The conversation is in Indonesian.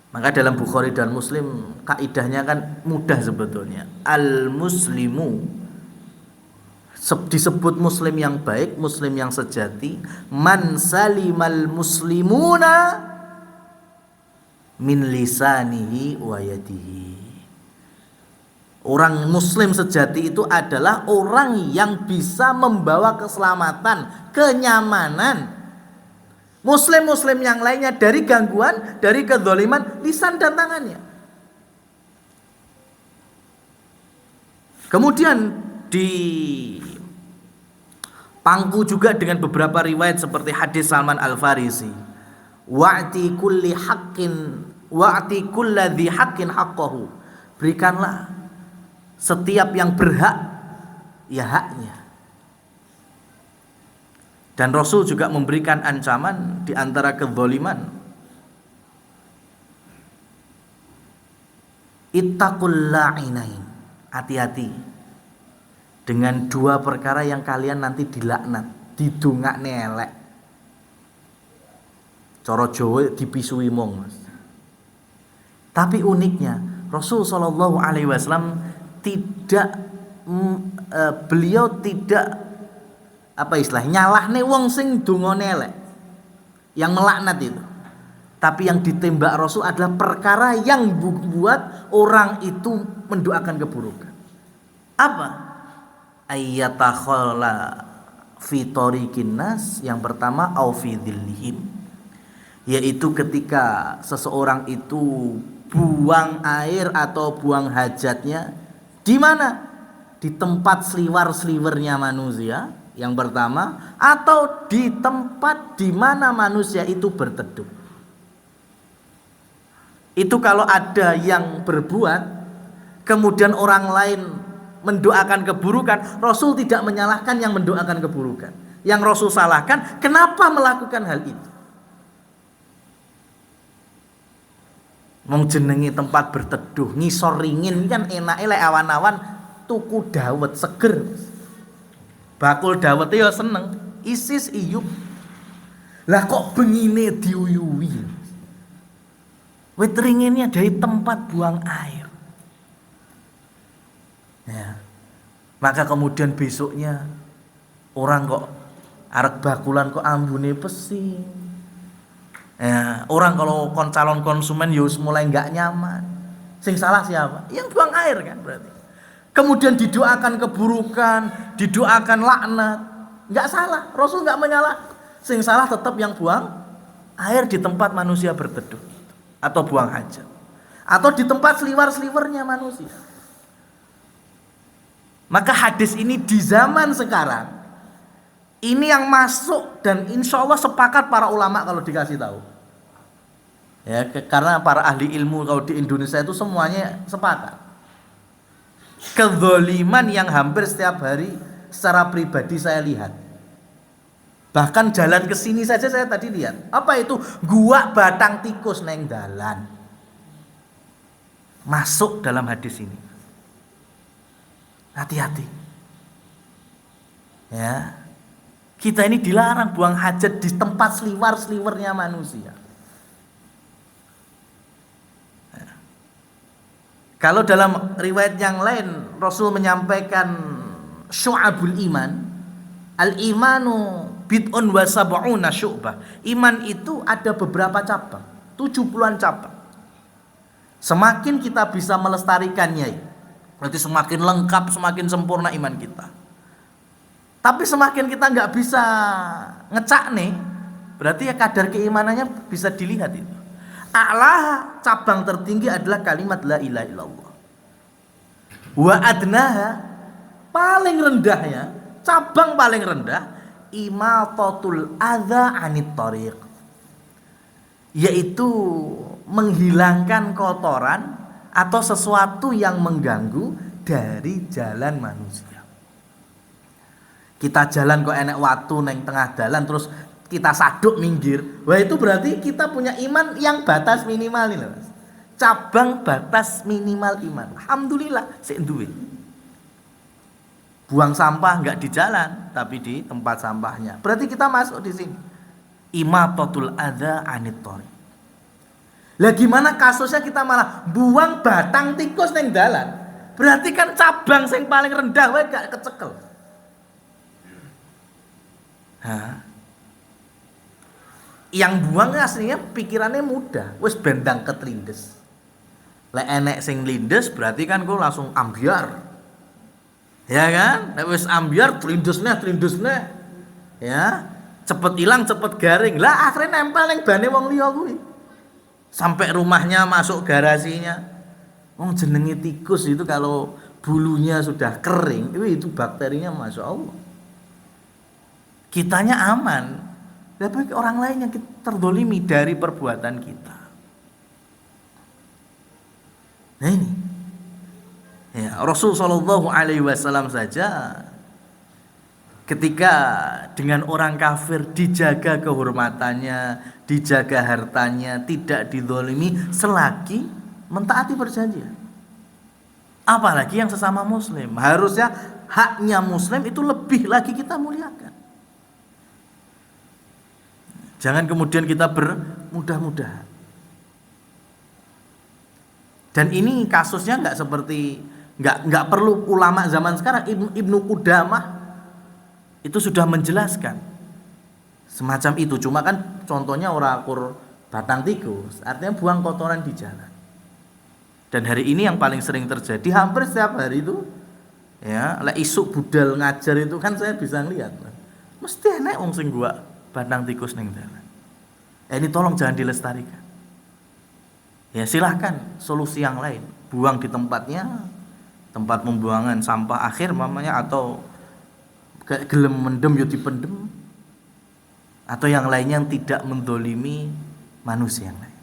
Maka dalam Bukhari dan Muslim kaidahnya kan mudah sebetulnya. Al-muslimu disebut muslim yang baik, muslim yang sejati, man salimal muslimuna min lisanihi wa yadihi. Orang muslim sejati itu adalah orang yang bisa membawa keselamatan, kenyamanan muslim-muslim yang lainnya dari gangguan, dari kedzaliman lisan dan tangannya. Kemudian dipangku juga dengan beberapa riwayat seperti hadis Salman Al-Farisi. Wa'ti kulli haqqin wa'ti kulladzi haqqin haqqahu. Berikanlah setiap yang berhak ya haknya. Dan Rasul juga memberikan ancaman di antara kezaliman. Ittaqul la'inain. Hati-hati dengan dua perkara yang kalian nanti dilaknat, didongakne elek. Cara Jawa dipisui mong, Mas. Tapi uniknya Rasul sallallahu alaihi wasallam beliau tidak nyalahne wong sing dongane elek, yang melaknat itu. Tapi yang ditembak Rasul adalah perkara yang membuat orang itu mendoakan keburukan. Apa? Ayyatakhala fi tariqin nas, yang pertama au fi dhillihim, yaitu ketika seseorang itu buang air atau buang hajatnya di mana? Di tempat seliwer-seliwernya manusia. Yang pertama, atau di tempat di mana manusia itu berteduh. Itu kalau ada yang berbuat, kemudian orang lain mendoakan keburukan, Rasul tidak menyalahkan yang mendoakan keburukan. Yang Rasul salahkan, kenapa melakukan hal itu? Wong jenenge tempat berteduh, ngisor ringin kan enake lek awan-awan tuku dawet seger. Bakul dawet ya seneng, isis iyup. Lah kok bengine diuyuwi. Wit ringinnya dari tempat buang air. Ya. Maka kemudian besoknya orang kok arek bakulan kok ambune pesing. Ya, orang kalau calon konsumen ya mulai enggak nyaman. Sing salah siapa? Yang buang air kan berarti. Kemudian didoakan keburukan, didoakan laknat, nggak salah. Rasul nggak menyalah. Sing salah tetap yang buang air di tempat manusia berteduh atau buang hajat, atau di tempat seliwer-seliwernya manusia. Maka hadis ini di zaman sekarang ini yang masuk dan insya Allah sepakat para ulama kalau dikasih tahu. Ya, karena para ahli ilmu kalau di Indonesia itu semuanya sepakat. Kezaliman yang hampir setiap hari secara pribadi saya lihat. Bahkan jalan ke sini saja saya tadi lihat. Apa itu? Gua batang tikus neng dalan. Masuk dalam hadis ini. Hati-hati. Ya. Kita ini dilarang buang hajat di tempat seliwer-seliwernya manusia. Kalau dalam riwayat yang lain Rasul menyampaikan syu'abul iman, al-imanu bid'un wa sab'una syu'bah. Iman itu ada beberapa cabang, 70-an cabang. Semakin kita bisa melestarikannya, berarti semakin lengkap, semakin sempurna iman kita. Tapi semakin kita nggak bisa ngecak nih, berarti ya kadar keimanannya bisa dilihat itu. A'lah, cabang tertinggi adalah kalimat la ilaha illallah. Wa adnaha, paling rendahnya, cabang paling rendah, imatatul adza anit thariq, yaitu menghilangkan kotoran atau sesuatu yang mengganggu dari jalan manusia. Kita jalan kok enek watu neng tengah jalan terus kita saduk minggir, wah itu berarti kita punya iman yang batas minimal ini loh, Mas. Cabang batas minimal iman. Alhamdulillah sik duwe. Buang sampah enggak di jalan, tapi di tempat sampahnya. Berarti kita masuk di sini. Imatatul adza anit thariq. Lah gimana kasusnya kita malah buang batang tikus neng dalan? Berarti kan cabang sing paling rendah wae gak kecekel. Hah? Yang buang aslinya pikirannya mudah, wis bendang ketlindes. Lek enek sing lindes berarti kan kok langsung ambiar. Ya kan? Lek wis ambiar trindesne. Ya, cepet hilang, cepet garing. Lah akhirnya nempel ning bane wong liya kuwi. Sampai rumahnya masuk garasinya. Wong jenenge tikus itu kalau bulunya sudah kering, itu bakterinya Masya Allah. Kitanya aman. Tapi orang lain yang terdolimi dari perbuatan kita. Nah ini, ya, Rasul Shallallahu Alaihi Wasallam saja ketika dengan orang kafir dijaga kehormatannya, dijaga hartanya, tidak didolimi selagi mentaati perjanjian. Apalagi yang sesama Muslim, harusnya haknya Muslim itu lebih lagi kita muliakan. Jangan kemudian kita bermudah-mudahan. Dan ini kasusnya nggak perlu ulama zaman sekarang. Ibnu Qudamah itu sudah menjelaskan semacam itu. Cuma kan contohnya orang akur batang tikus, artinya buang kotoran di jalan. Dan hari ini yang paling sering terjadi hampir setiap hari itu, ya, lek isuk budal ngajar itu kan saya bisa ngeliat, mesti enek wong sing gua batang tikus ning dalan. Ini tolong jangan dilestarikan. Ya silahkan solusi yang lain, buang di tempatnya, tempat pembuangan sampah akhir mamanya, atau gelem mendem yo dipendem, atau yang lainnya yang tidak mendolimi manusia yang lain.